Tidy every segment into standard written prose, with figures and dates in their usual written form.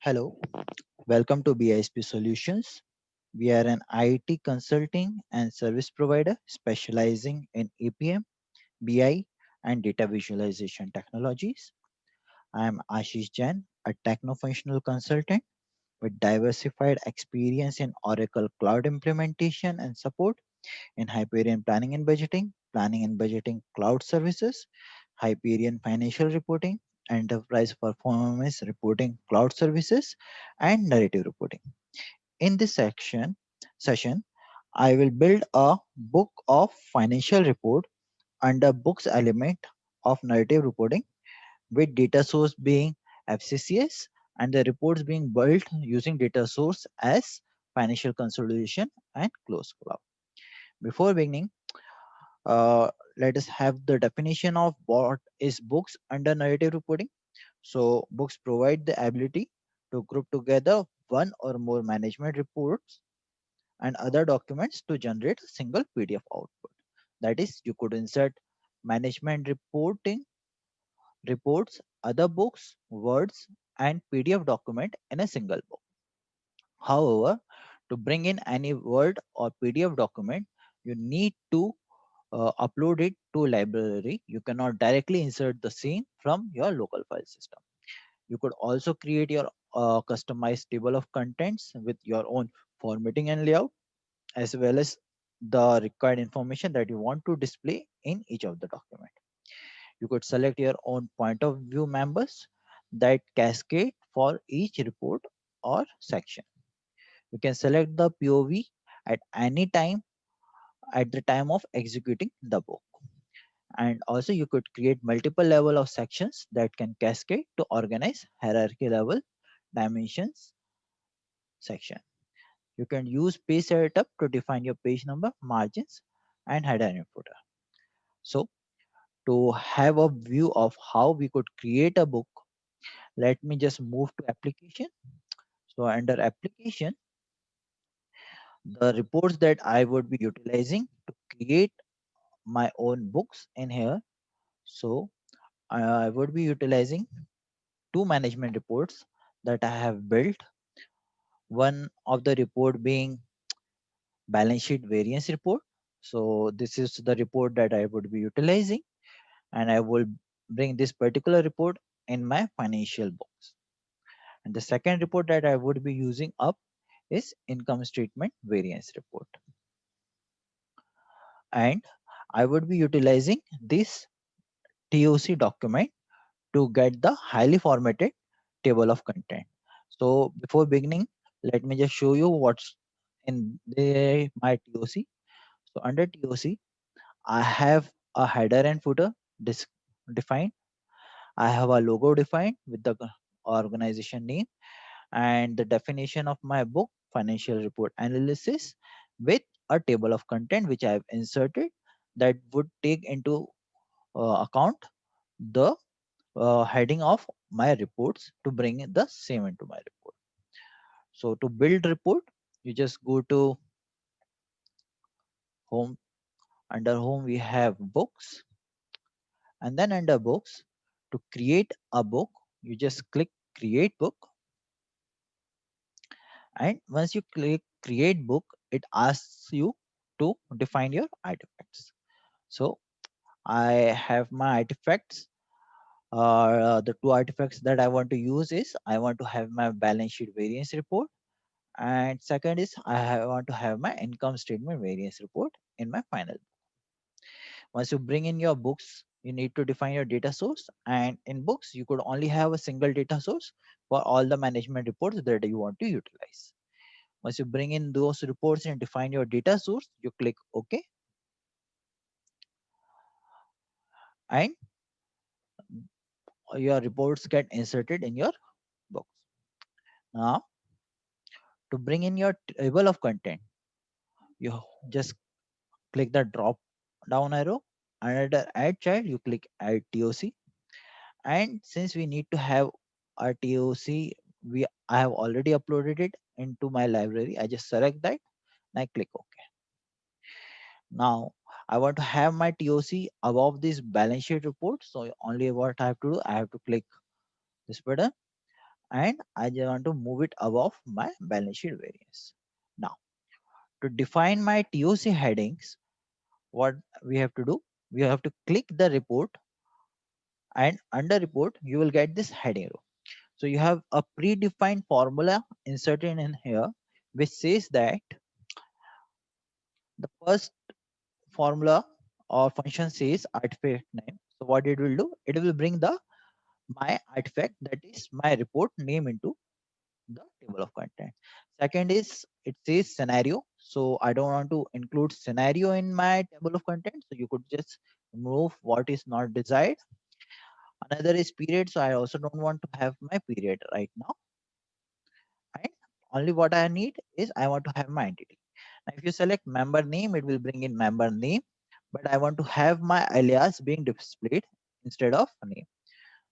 Hello, welcome to BISP Solutions. We are an IT consulting and service provider specializing in APM, BI, and data visualization technologies. I am Ashish Jain, a techno-functional consultant with diversified experience in Oracle Cloud implementation and support in Hyperion Planning and Budgeting Cloud Services, Hyperion Financial Reporting, Enterprise Performance Reporting Cloud Services, and Narrative Reporting. In this session, I will build a book of financial report under books element of narrative reporting with data source being FCCS and the reports being built using data source as financial consolidation and close cloud. Before beginning, let us have the definition of what is books under narrative reporting. So books provide the ability to group together one or more management reports and other documents to generate a single PDF output. That is, you could insert management reporting reports, other books, words, and PDF document in a single book. However, to bring in any Word or PDF document, you need to upload it to library. You cannot directly insert the same from your local file system. You could also create your customized table of contents with your own formatting and layout, as well as the required information that you want to display in each of the document. You could select your own point of view members that cascade for each report or section. You can select the POV at any time at the time of executing the book. And also you could create multiple level of sections that can cascade to organize hierarchy level dimensions section. You can use page setup to define your page number, margins, and header and footer. So to have a view of how we could create a book, let me just move to application. So under application, the reports that I would be utilizing to create my own books in here. So I would be utilizing two management reports that I have built. One of the report being balance sheet variance report. So this is the report that I would be utilizing, and I will bring this particular report in my financial books. And the second report that I would be using up is income statement variance report. And I would be utilizing this TOC document to get the highly formatted table of content. So before beginning, let me just show you what's in my TOC. So under TOC, I have a header and footer defined. I have a logo defined with the organization name and the definition of my book, financial report analysis, with a table of content which I have inserted that would take into account the heading of my reports to bring the same into my report. So to build report, you just go to home. Under home, we have books, and then under books, to create a book, you just click create book. And once you click create book, it asks you to define your artifacts. So I have my artifacts. The two artifacts that I want to use is I want to have my balance sheet variance report, and second is want to have my income statement variance report in my final. Once you bring in your books, you need to define your data source, and in books you could only have a single data source for all the management reports that you want to utilize. Once you bring in those reports and define your data source, you click OK, and your reports get inserted in your books. Now, to bring in your table of content, you just click the drop down arrow. Under add child, you click add TOC. And since we need to have our TOC, I have already uploaded it into my library. I just select that and I click OK. Now I want to have my TOC above this balance sheet report. So only what I have to do, I have to click this button and I just want to move it above my balance sheet variance. Now, to define my TOC headings, what we have to do, we have to click the report, and under report, you will get this heading row. So you have a predefined formula inserted in here, which says that the first formula or function says artifact name. So what it will do, it will bring the my artifact, that is my report name, into the table of content. Second is it says scenario. So I don't want to include scenario in my table of content. So you could just remove what is not desired. Another is period. So I also don't want to have my period right now. And only what I need is I want to have my entity. Now if you select member name, it will bring in member name, but I want to have my alias being displayed instead of name.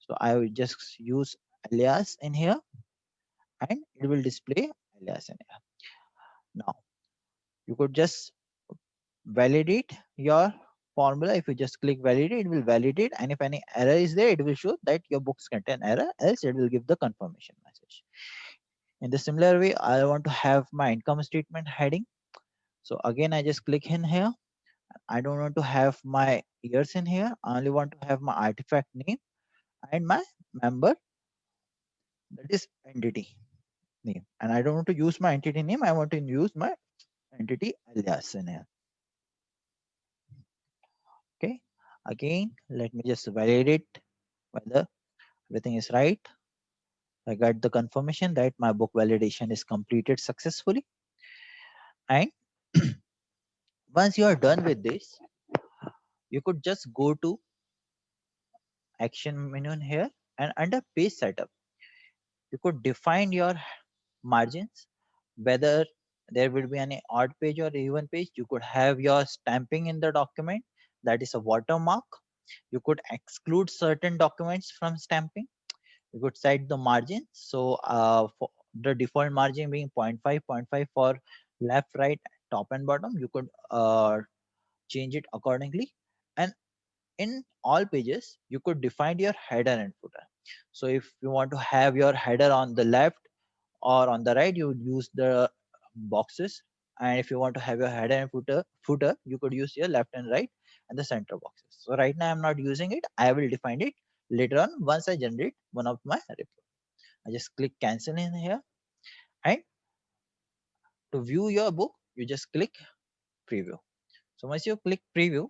So I will just use alias in here, and it will display alias in here. Now you could just validate your formula. If you just click validate, it will validate, and if any error is there, it will show that your books contain error, else it will give the confirmation message. In the similar way, I want to have my income statement heading. So again, I just click in here. I don't want to have my years in here. I only want to have my artifact name and my member, that is entity name. And I don't want to use my entity name. I want to use my entity alias in here. Okay. Again, let me just validate whether everything is right. I got the confirmation that my book validation is completed successfully. And once you are done with this, you could just go to action menu in here, and under page setup, you could define your margins, whether there will be any odd page or even page. You could have your stamping in the document, that is a watermark. You could exclude certain documents from stamping. You could set the margin. So for the default margin being zero point 0.5 for left, right, top and bottom, you could change it accordingly. And in all pages, you could define your header and footer. So if you want to have your header on the left or on the right, you would use the boxes. And if you want to have your header and footer, you could use your left and right and the center boxes. So right now I'm not using it. I will define it later on once I generate one of my report. I just click cancel in here, and to view your book, you just click preview. So once you click preview,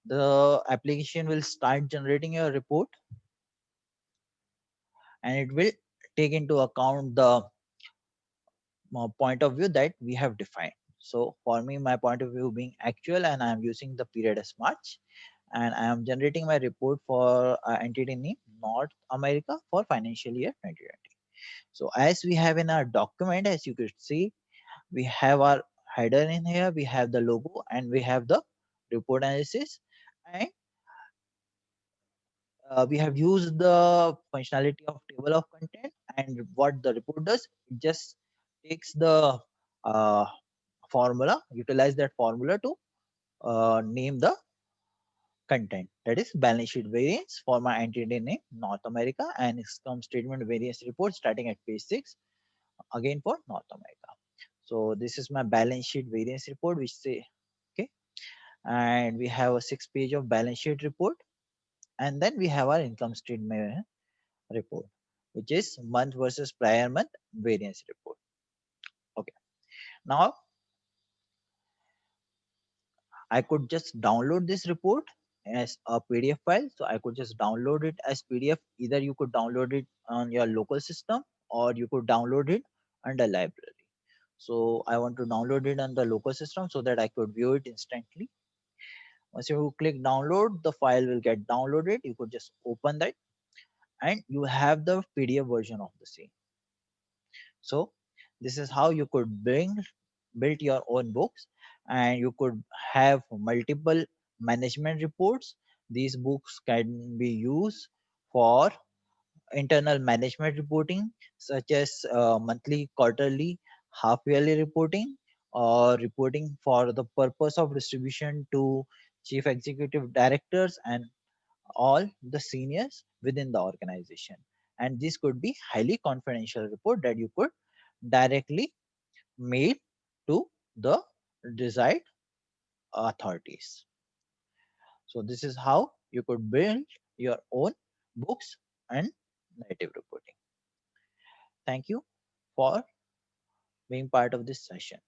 the application will start generating your report, and it will take into account the point of view that we have defined. So for me, my point of view being actual, and I am using the period as March, and I am generating my report for entity name North America for financial year 2020. So as we have in our document, as you could see, we have our header in here, we have the logo, and we have the report analysis, and we have used the functionality of table of content. And what the report does, it just takes the uh, formula, utilize that formula to name the content, that is balance sheet variance for my entity name North America, and income statement variance report starting at page 6, again for North America. So this is my balance sheet variance report, which say okay, and we have a 6 page of balance sheet report, and then we have our income statement report, which is month versus prior month variance report. Okay, now I could just download this report as a PDF file. So I could just download it as PDF. Either you could download it on your local system, or you could download it under library. So I want to download it on the local system so that I could view it instantly. Once you click download, the file will get downloaded. You could just open that, and you have the PDF version of the same. So this is how you could build your own books, and you could have multiple management reports. These books can be used for internal management reporting, such as monthly, quarterly, half yearly reporting, or reporting for the purpose of distribution to chief executive directors and all the seniors within the organization. and this could be highly confidential report that you could directly mail to the desired authorities. So this is how you could build your own books and narrative reporting. Thank you for being part of this session.